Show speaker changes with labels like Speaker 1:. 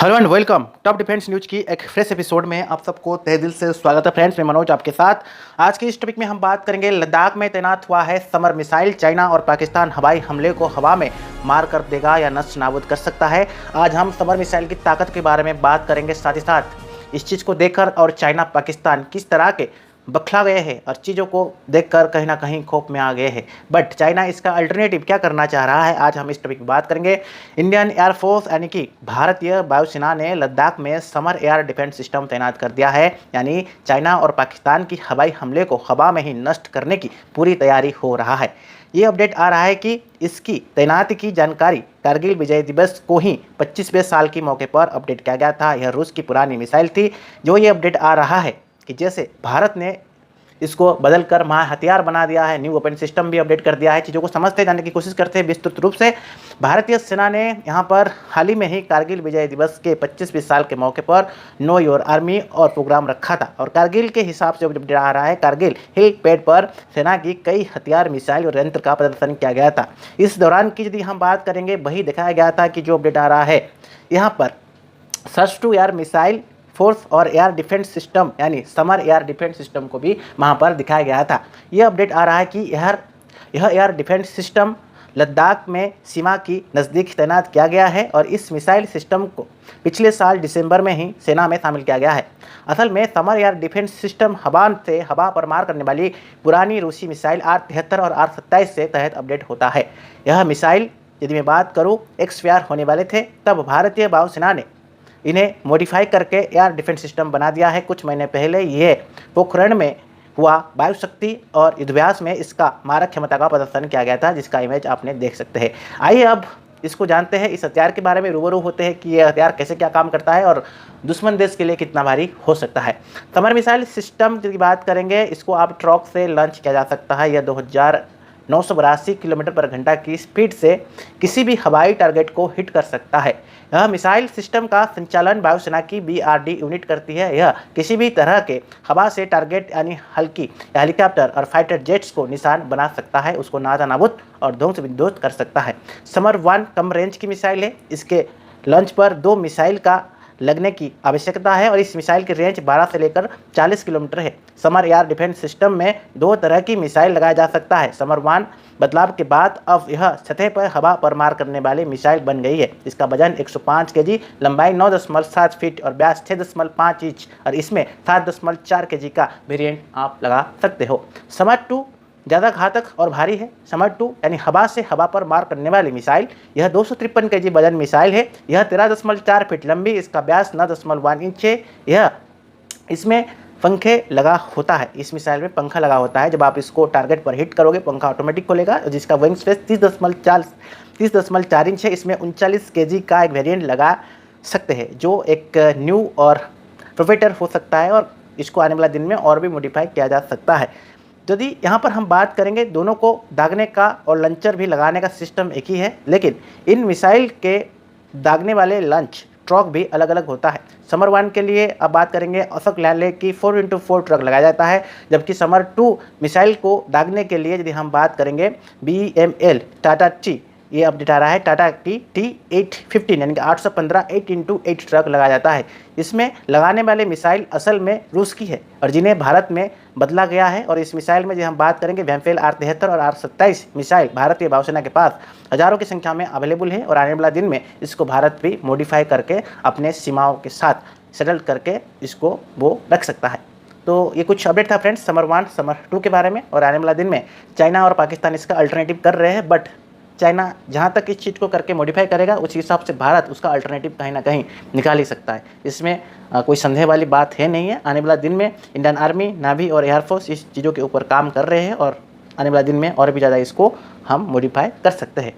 Speaker 1: Hello and welcome top defence news की एक fresh episode में आप सबको तहे दिल से स्वागत है फ्रेंड्स। मैं मनोज आपके साथ। आज की इस टॉपिक में हम बात करेंगे लद्दाख में तैनात हुआ है समर मिसाइल। चाइना और पाकिस्तान हवाई हमले को हवा में मार कर देगा या नष्ट नाबूद कर सकता है। आज हम समर मिसाइल की ताकत के बारे में बात करेंगे, साथ ही साथ इस चीज़ को देखकर और चाइना पाकिस्तान किस तरह के बखला गए हैं और चीज़ों को देखकर कहीं ना कहीं खौफ में आ गए हैं। बट चाइना इसका अल्टरनेटिव क्या करना चाह रहा है, आज हम इस टॉपिक पर बात करेंगे। इंडियन एयरफोर्स यानी कि भारतीय वायुसेना ने लद्दाख में समर एयर डिफेंस सिस्टम तैनात कर दिया है। यानी चाइना और पाकिस्तान की हवाई हमले को हवा में ही नष्ट करने की पूरी तैयारी हो रहा है। ये अपडेट आ रहा है कि इसकी तैनाती की जानकारी कारगिल विजय दिवस को ही 25वें साल के मौके पर अपडेट किया गया था। यह रूस की पुरानी मिसाइल थी। जो ये अपडेट आ रहा है कि जैसे भारत ने इसको बदलकर महा हथियार बना दिया है, न्यू वेपन सिस्टम भी अपडेट कर दिया है। चीज़ों को समझते जाने की कोशिश करते हैं विस्तृत रूप से। भारतीय सेना ने यहाँ पर हाल ही में ही कारगिल विजय दिवस के 25वें साल के मौके पर नो योर आर्मी और प्रोग्राम रखा था और कारगिल के हिसाब से अपडेट आ रहा है कारगिल हिल पैड पर सेना की कई हथियार, मिसाइल और यंत्र का प्रदर्शन किया गया था। इस दौरान की यदि हम बात करेंगे, वही दिखाया गया था कि जो अपडेट आ रहा है यहाँ पर surface to air missile force और एयर डिफेंस सिस्टम यानी समर एयर डिफेंस सिस्टम को भी वहाँ पर दिखाया गया था। यह अपडेट आ रहा है कि यह एयर डिफेंस सिस्टम लद्दाख में सीमा की नज़दीक तैनात किया गया है और इस मिसाइल सिस्टम को पिछले साल दिसंबर में ही सेना में शामिल किया गया है। असल में समर एयर डिफेंस सिस्टम हवा से हवा पर मार करने वाली पुरानी रूसी मिसाइल R-73 और R-27 से तहत अपडेट होता है। यह मिसाइल यदि मैं बात करूँ एक्सपायर होने वाले थे, तब भारतीय वायुसेना ने इन्हें मॉडिफाई करके एयर डिफेंस सिस्टम बना दिया है। कुछ महीने पहले ये पोखरण में हुआ वायु शक्ति और युद्धाभ्यास में इसका मारक क्षमता का प्रदर्शन किया गया था, जिसका इमेज आपने देख सकते हैं। आइए अब इसको जानते हैं, इस हथियार के बारे में रूबरू होते हैं कि यह हथियार कैसे क्या काम करता है और दुश्मन देश के लिए कितना भारी हो सकता है। समर मिसाइल सिस्टम की बात करेंगे, इसको आप ट्रॉक से लॉन्च किया जा सकता है। यह 2982 किलोमीटर पर घंटा की स्पीड से किसी भी हवाई टारगेट को हिट कर सकता है। यह मिसाइल सिस्टम का संचालन वायुसेना की BRD यूनिट करती है। यह किसी भी तरह के हवा से टारगेट यानी हल्की हेलीकॉप्टर और फाइटर जेट्स को निशान बना सकता है, उसको नादानाबूद और ध्वंस विध्वंस कर सकता है। समर 1 कम रेंज की मिसाइल है। इसके लॉन्च पर 2 मिसाइल का लगने की आवश्यकता है और इस मिसाइल की रेंज 12 से लेकर 40 किलोमीटर है। समर एयर डिफेंस सिस्टम में 2 तरह की मिसाइल लगाया जा सकता है। समर 1 बदलाव के बाद अब यह सतह पर हवा पर मार करने वाली मिसाइल बन गई है। इसका वजन 105 kg, लंबाई 9.7 फीट और व्यास 6.5 इंच और इसमें 7.4 kg का वेरिएंट आप लगा सकते हो। समर 2 ज़्यादा घातक और भारी है। समर 2 यानी हवा से हवा पर मार करने वाली मिसाइल, यह 253 kg वजन मिसाइल है। यह 13.4 फीट लंबी, इसका व्यास 9.1 इंच है। यह इसमें पंखे लगा होता है, इस मिसाइल में पंखा लगा होता है। जब आप इसको टारगेट पर हिट करोगे पंखा ऑटोमेटिक खोलेगा, जिसका विंग स्पेस 30.4 इंच है। इसमें 39 kg का एक वेरिएंट लगा सकते हैं, जो एक न्यू और प्रोफेटर हो सकता है और इसको आने वाला दिन में और भी मॉडिफाई किया जा सकता है। यदि यहाँ पर हम बात करेंगे, दोनों को दागने का और लंचर भी लगाने का सिस्टम एक ही है, लेकिन इन मिसाइल के दागने वाले लंच ट्रक भी अलग अलग होता है। समर 1 के लिए अब बात करेंगे, अशोक लैंडले की 4x4 ट्रक लगाया जाता है, जबकि समर 2 मिसाइल को दागने के लिए यदि हम बात करेंगे BML टाटा टी, ये अपडेट आ रहा है, टाटा की T815 यानी कि 815 8x8 ट्रक लगाया जाता है। इसमें लगाने वाले मिसाइल असल में रूस की है और जिन्हें भारत में बदला गया है। और इस मिसाइल में जो हम बात करेंगे वैम्फेल R-73 और R-27 मिसाइल भारतीय वायुसेना के पास हज़ारों की संख्या में अवेलेबल है और आने वाला दिन में इसको भारत भी मॉडिफाई करके अपने सीमाओं के साथ सेटल करके इसको वो रख सकता है। तो ये कुछ अपडेट था फ्रेंड्स समर 1 समर 2 के बारे में। और आने वाला दिन में चाइना और पाकिस्तान इसका अल्टरनेटिव कर रहे हैं, बट चाइना जहाँ तक इस चीज़ को करके मॉडिफाई करेगा उस हिसाब से भारत उसका अल्टरनेटिव कहीं ना कहीं निकाल ही सकता है। इसमें कोई संदेह वाली बात है नहीं है। आने वाला दिन में इंडियन आर्मी, नावी और एयरफोर्स इस चीज़ों के ऊपर काम कर रहे हैं और आने वाला दिन में और भी ज़्यादा इसको हम मॉडिफाई कर सकते हैं।